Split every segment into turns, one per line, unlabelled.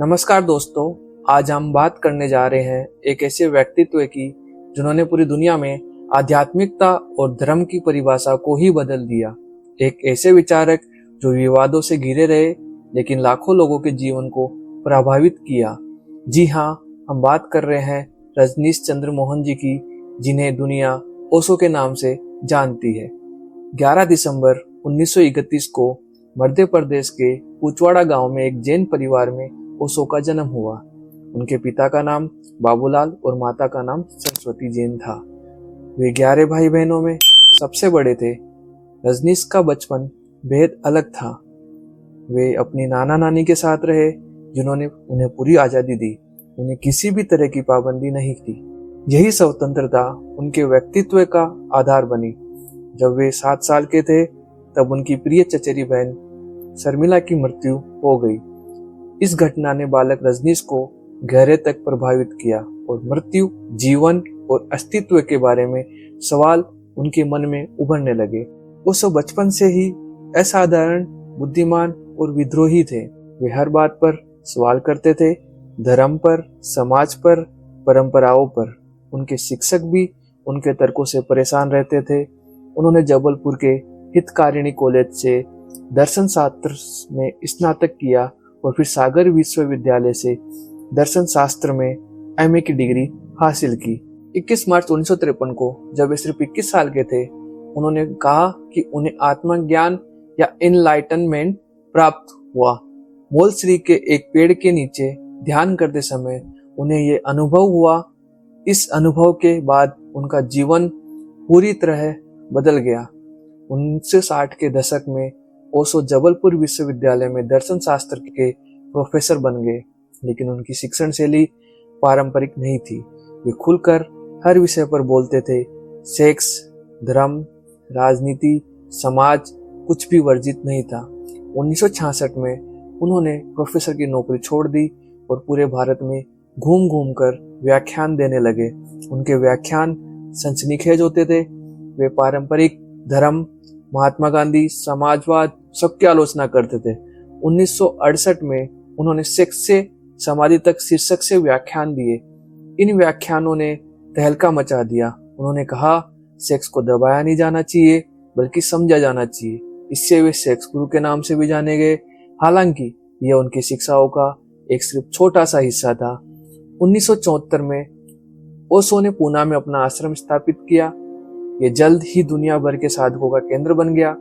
नमस्कार दोस्तों, आज हम बात करने जा रहे हैं एक ऐसे व्यक्तित्व की जिन्होंने पूरी दुनिया में आध्यात्मिकता और धर्म की परिभाषा को ही बदल दिया। एक ऐसे विचारक जो विवादों से घिरे रहे लेकिन लाखों लोगों के जीवन को प्रभावित किया। जी हाँ, हम बात कर रहे हैं रजनीश चंद्र मोहन जी की, जिन्हें दुनिया ओशो के नाम से जानती है। 11 दिसंबर 1931 को मध्य प्रदेश के कुचवाड़ा गांव में एक जैन परिवार में ओशो का जन्म हुआ। उनके पिता का नाम बाबूलाल और माता का नाम सरस्वती जैन था। वे 11 भाई बहनों में सबसे बड़े थे। रजनीश का बचपन बेहद अलग था। वे अपनी नाना नानी के साथ रहे, जिन्होंने उन्हें पूरी आज़ादी दी। उन्हें किसी भी तरह की पाबंदी नहीं थी। यही स्वतंत्रता उनके व्यक्तित्व का आधार बनी। जब वे 7 साल के थे तब उनकी प्रिय चचेरी बहन शर्मिला की मृत्यु हो गई। इस घटना ने बालक रजनीश को गहरे तक प्रभावित किया और मृत्यु, जीवन और अस्तित्व के बारे में सवाल उनके मन में उभरने लगे। वो सब बचपन से ही असाधारण, बुद्धिमान और विद्रोही थे। वे हर बात पर सवाल करते थे, धर्म पर, समाज पर, परंपराओं पर। उनके शिक्षक भी उनके तर्कों से परेशान रहते थे। उन्होंने जबलपुर के हितकारिणी कॉलेज से दर्शन शास्त्र में स्नातक किया और फिर सागर विश्वविद्यालय से दर्शन शास्त्र में एमए की डिग्री हासिल की। 21 मार्च 1953 को जब वे सिर्फ 21 साल के थे, उन्होंने कहा कि उन्हें आत्मज्ञान या एनलाइटनमेंट प्राप्त हुआ। मोलश्री के एक पेड़ के नीचे ध्यान करते समय उन्हें यह अनुभव हुआ। इस अनुभव के बाद उनका जीवन पूरी तरह बदल गया। 1960 के दशक में ओशो जबलपुर विश्वविद्यालय में दर्शन शास्त्र के प्रोफेसर बन गए, लेकिन उनकी शिक्षण शैली पारंपरिक नहीं थी। वे खुलकर हर विषय पर बोलते थे। सेक्स, धर्म, राजनीति, समाज कुछ भी वर्जित नहीं था। 1966 में उन्होंने प्रोफेसर की नौकरी छोड़ दी और पूरे भारत में घूम घूम कर व्याख्यान देने लगे। उनके व्याख्यान सनसनीखेज होते थे। वे पारंपरिक, धर्म, महात्मा गांधी, समाजवाद सबकी आलोचना करते थे। 1968 में उन्होंने सेक्स से समाधि तक शीर्षक से व्याख्यान दिए। इन व्याख्यानों ने तहलका मचा दिया। उन्होंने कहा, सेक्स को दबाया नहीं जाना चाहिए बल्कि समझा जाना चाहिए। इससे वे सेक्स गुरु के नाम से भी जाने गए। हालांकि यह उनकी शिक्षाओं का एक सिर्फ छोटा सा हिस्सा था। 1974 में ओशो ने पूना में अपना आश्रम स्थापित किया। ये जल्द ही दुनिया भर के साधकों का केंद्र बन गया।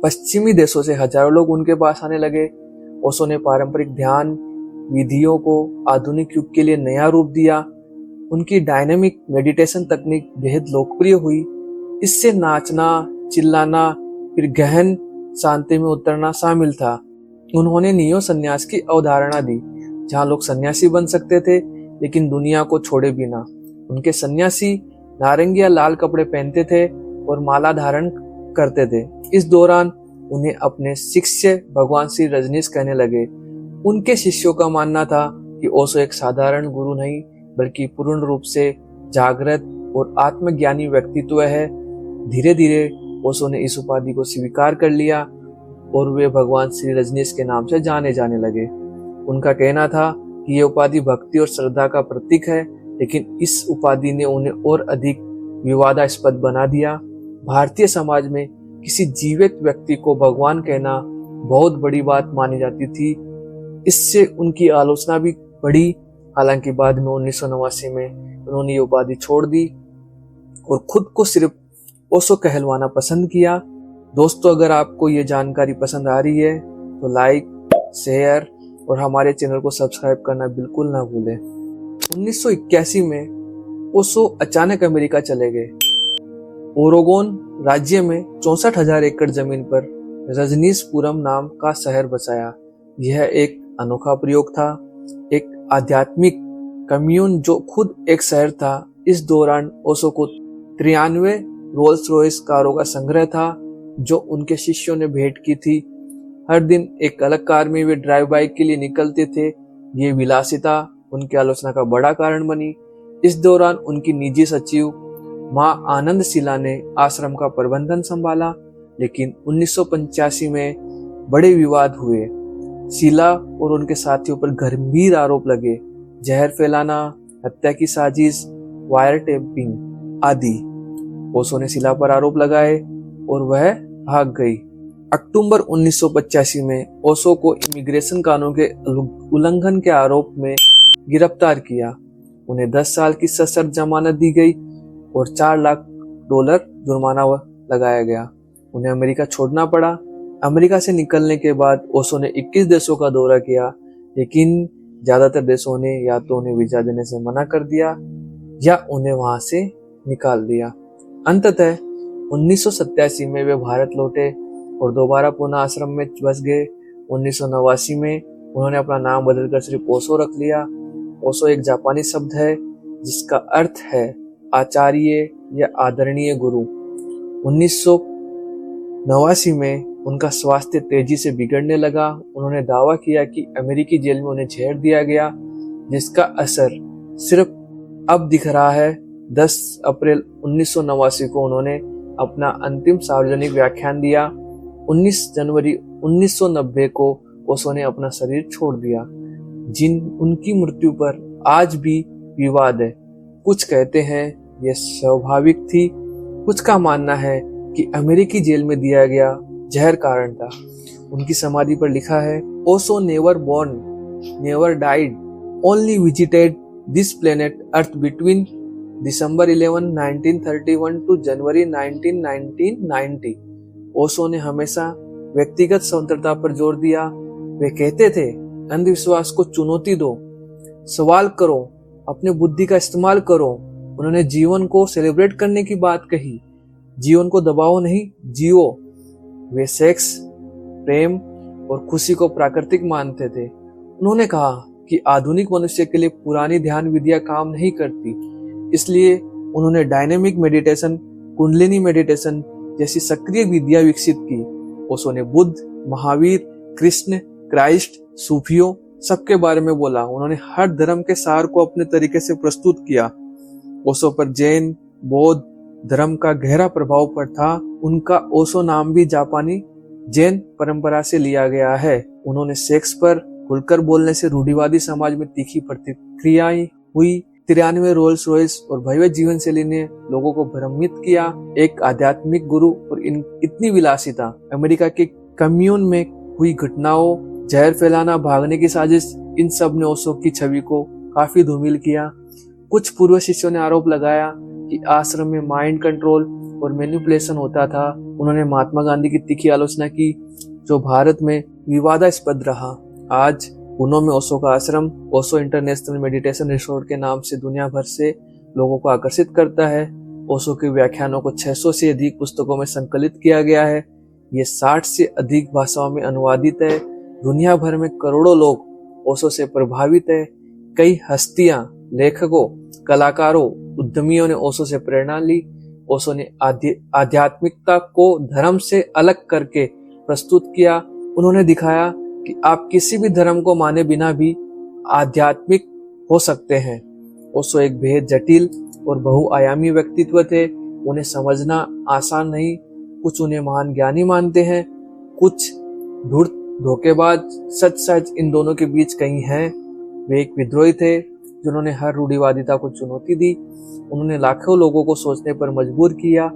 पश्चिमी देशों से हजारों लोग उनके पास आने लगे। ओशो ने पारंपरिक ध्यान विधियों को आधुनिक युग के लिए नया रूप दिया। उनकी डायनामिक मेडिटेशन तकनीक बेहद लोकप्रिय हुई। इससे नाचना, चिल्लाना, फिर गहन शांति में उतरना शामिल था। उन्होंने नियो संन्यास की अवधारणा दी, जहां लोग सन्यासी बन सकते थे लेकिन दुनिया को छोड़े बिना। उनके सन्यासी नारंगी या लाल कपड़े पहनते थे और माला धारण करते थे। इस दौरान उन्हें अपने शिष्य भगवान श्री रजनीश कहने लगे। उनके शिष्यों का मानना था कि ओशो एक साधारण गुरु नहीं बल्कि पूर्ण रूप से जागृत और आत्मज्ञानी व्यक्तित्व है। धीरे धीरे ओशो ने इस उपाधि को स्वीकार कर लिया और वे भगवान श्री रजनीश के नाम से जाने जाने लगे। उनका कहना था कि यह उपाधि भक्ति और श्रद्धा का प्रतीक है, लेकिन इस उपाधि ने उन्हें और अधिक विवादास्पद बना दिया। भारतीय समाज में किसी जीवित व्यक्ति को भगवान कहना बहुत बड़ी बात मानी जाती थी। इससे उनकी आलोचना भी बढ़ी। हालांकि बाद में 1989 में उन्होंने ये उपाधि छोड़ दी और खुद को सिर्फ ओशो कहलवाना पसंद किया। दोस्तों, अगर आपको ये जानकारी पसंद आ रही है तो लाइक, शेयर और हमारे चैनल को सब्सक्राइब करना बिल्कुल ना भूलें। 1981 में ओशो अचानक अमेरिका चले गए। ओरेगोन राज्य में 64,000 एकड़ जमीन पर रजनीशपुरम नाम का शहर बसाया। यह एक अनोखा प्रयोग था, एक आध्यात्मिक कम्यून जो खुद एक शहर था। इस दौरान ओशो को 93 रोल्स रॉयस कारों का संग्रह था जो उनके शिष्यों ने भेंट की थी। हर दिन एक अलग कार में वे ड्राइव बाइक के लिए निकलते थे। ये विलासिता उनकी आलोचना का बड़ा कारण बनी। इस दौरान उनकी निजी सचिव मां आनंद शिला ने आश्रम का प्रबंधन संभाला, लेकिन 1985 में बड़े विवाद हुए। शीला और उनके साथियों पर गंभीर आरोप लगे, जहर फैलाना, हत्या की साजिश, वायर टेपिंग आदि। ओशो ने शीला पर आरोप लगाए और वह भाग गई। अक्टूबर 1985 में ओशो को इमिग्रेशन कानून के उल्लंघन के आरोप में गिरफ्तार किया। उन्हें 10 साल की सशर्त जमानत दी गई और $4 लाख जुर्माना लगाया गया। उन्हें अमेरिका छोड़ना पड़ा। अमेरिका से निकलने के बाद ओशो ने 21 देशों का दौरा किया, लेकिन ज्यादातर देशों ने या तो उन्हें वीजा देने से मना कर दिया या उन्हें वहां से निकाल दिया। अंततः 1987 में वे भारत लौटे और दोबारा पुनः आश्रम में बस गए। 1989 में उन्होंने अपना नाम बदलकर सिर्फ ओशो रख लिया। ओशो एक जापानी शब्द है जिसका अर्थ है आचार्य या आदरणीय गुरु। 1989 में उनका स्वास्थ्य तेजी से बिगड़ने लगा। उन्होंने दावा किया कि अमेरिकी जेल में उन्हें जहर दिया गया, जिसका असर सिर्फ अब दिख रहा है। 10 अप्रैल 1989 को उन्होंने अपना अंतिम सार्वजनिक व्याख्यान दिया। 19 जनवरी 1990 को ओशो ने अपना शरीर छोड़ दिया। उनकी मृत्यु पर आज भी विवाद है। कुछ कहते हैं यह स्वाभाविक थी, कुछ का मानना है कि अमेरिकी जेल में दिया गया जहर कारण था। उनकी समाधि पर लिखा है, Osho never born, never died, only visited this planet earth between December 11, 1931 to January 19, 1990। Osho ने हमेशा व्यक्तिगत स्वतंत्रता पर जोर दिया। वे कहते थे, अंधविश्वास को चुनौती दो, सवाल करो, अपने बुद्धि का इस्तेमाल करो। उन्होंने जीवन को सेलिब्रेट करने की बात कही। जीवन को दबाओ नहीं, जियो। वे सेक्स, प्रेम और खुशी को प्राकृतिक मानते थे। उन्होंने कहा कि आधुनिक मनुष्य के लिए पुरानी ध्यान विधियां काम नहीं करती, इसलिए उन्होंने डायनेमिक मेडिटेशन, कुंडलिनी मेडिटेशन जैसी सक्रिय विधियां विकसित की। ओशो ने बुद्ध, महावीर, कृष्ण, क्राइस्ट, सूफियों सबके बारे में बोला। उन्होंने हर धर्म के सार को अपने तरीके से प्रस्तुत किया। ओशो पर जैन, बौद्ध धर्म का गहरा प्रभाव पर था। उनका ओशो नाम भी जापानी जैन परंपरा से लिया गया है। उन्होंने सेक्स पर खुलकर बोलने से रूढ़िवादी समाज में तीखी प्रतिक्रियाएं हुई। 93 रोल्स रॉयस और भव्य जीवन शैली ने लोगों को भ्रमित किया। एक आध्यात्मिक गुरु और इतनी विलासिता। अमेरिका के कम्यून में हुई घटनाओं, जहर फैलाना, भागने की साजिश, इन सब ने ओशो की छवि को काफी धूमिल किया। कुछ पूर्व शिष्यों ने आरोप लगाया कि आश्रम में माइंड कंट्रोल और मैनिपुलेशन होता था। उन्होंने महात्मा गांधी की तीखी आलोचना की, जो भारत में विवादास्पद रहा। आज पुणे में ओशो का आश्रम ओशो इंटरनेशनल मेडिटेशन रिसोर्ट के नाम से दुनिया भर से लोगों को आकर्षित करता है। ओशो के व्याख्यानों को 600 से अधिक पुस्तकों में संकलित किया गया है। ये 60 से अधिक भाषाओं में अनुवादित है। दुनिया भर में करोड़ों लोग ओशो से प्रभावित है। कई हस्तियां, लेखकों, कलाकारों, उद्यमियों ने ओशो से प्रेरणा ली। ओशो ने आध्यात्मिकता को धर्म से अलग करके प्रस्तुत किया। उन्होंने दिखाया कि आप किसी भी धर्म को माने बिना भी आध्यात्मिक हो सकते हैं। ओशो एक बेहद जटिल और बहुआयामी व्यक्तित्व थे। उन्हें समझना आसान नहीं। कुछ उन्हें महान ज्ञानी मानते हैं, कुछ धूर्त धोखेबाज। सच इन दोनों के बीच कहीं है। वे एक विद्रोही थे जिन्होंने हर रूढ़िवादिता को चुनौती दी। उन्होंने लाखों लोगों को सोचने पर मजबूर किया।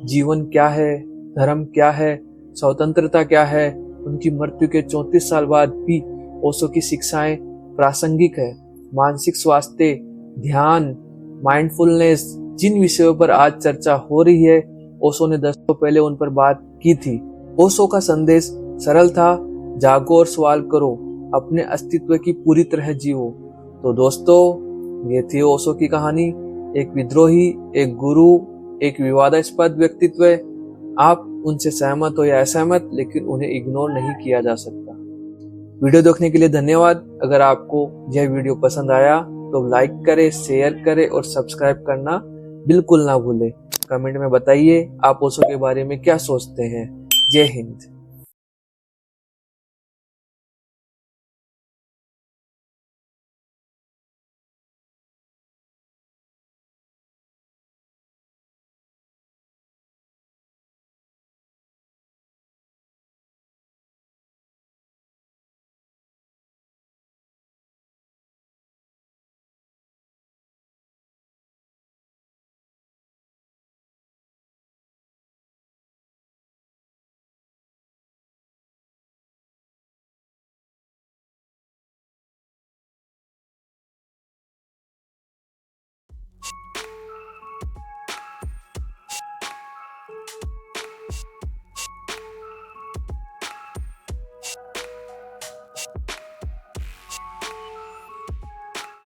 जीवन क्या है, धर्म क्या है, स्वतंत्रता क्या है। उनकी मृत्यु के 34 साल बाद भी ओशो की शिक्षाएं प्रासंगिक है। मानसिक स्वास्थ्य, ध्यान, माइंडफुलनेस, जिन विषयों पर आज चर्चा हो रही है, ओशो ने दशकों पहले उन पर बात की थी। ओशो का संदेश सरल था, जागो और सवाल करो, अपने अस्तित्व की पूरी तरह जियो। तो दोस्तों, ये थी ओशो की कहानी। एक विद्रोही, एक गुरु, एक विवादास्पद व्यक्तित्व। आप उनसे सहमत हो या असहमत, लेकिन उन्हें इग्नोर नहीं किया जा सकता। वीडियो देखने के लिए धन्यवाद। अगर आपको यह वीडियो पसंद आया तो लाइक करें, शेयर करें और सब्सक्राइब करना बिल्कुल ना भूलें। कमेंट में बताइए आप ओशो के बारे में क्या सोचते हैं। जय हिंद।